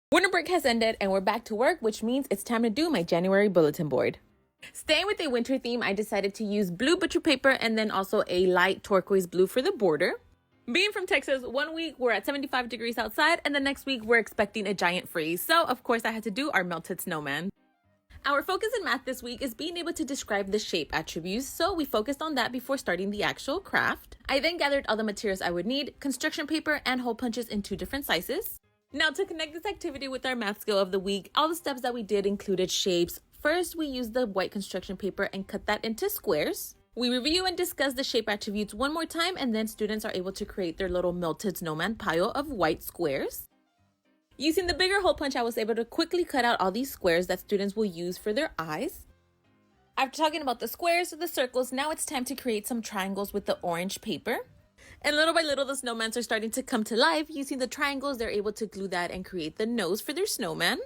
Winter break has ended and we're back to work, which means it's time to do my January bulletin board. Staying with a winter theme, I decided to use blue butcher paper and then also a light turquoise blue for the border. Being from Texas, 1 week we're at 75 degrees outside and the next week we're expecting a giant freeze. So of course I had to do our melted snowman. Our focus in math this week is being able to describe the shape attributes, so we focused on that before starting the actual craft. I then gathered all the materials I would need, construction paper and hole punches in 2 different sizes. Now to connect this activity with our math skill of the week, all the steps that we did included shapes. First, we used the white construction paper and cut that into squares. We review and discuss the shape attributes one more time, and then students are able to create their little melted snowman pile of white squares. Using the bigger hole punch, I was able to quickly cut out all these squares that students will use for their eyes. After talking about the squares or the circles, now it's time to create some triangles with the orange paper. And little by little, the snowmans are starting to come to life. Using the triangles, they're able to glue that and create the nose for their snowman.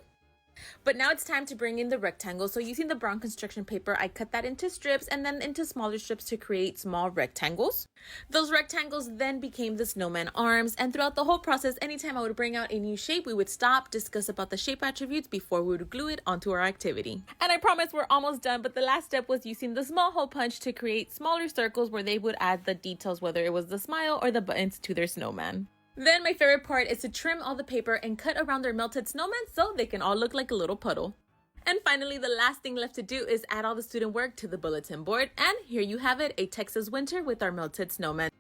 But now it's time to bring in the rectangles. So using the brown construction paper, I cut that into strips and then into smaller strips to create small rectangles. Those rectangles then became the snowman arms. And throughout the whole process, anytime I would bring out a new shape, we would stop, discuss about the shape attributes before we would glue it onto our activity. And I promise we're almost done, but the last step was using the small hole punch to create smaller circles where they would add the details, whether it was the smile or the buttons to their snowman. Then my favorite part is to trim all the paper and cut around their melted snowman so they can all look like a little puddle. And finally, the last thing left to do is add all the student work to the bulletin board. And here you have it, a Texas winter with our melted snowman.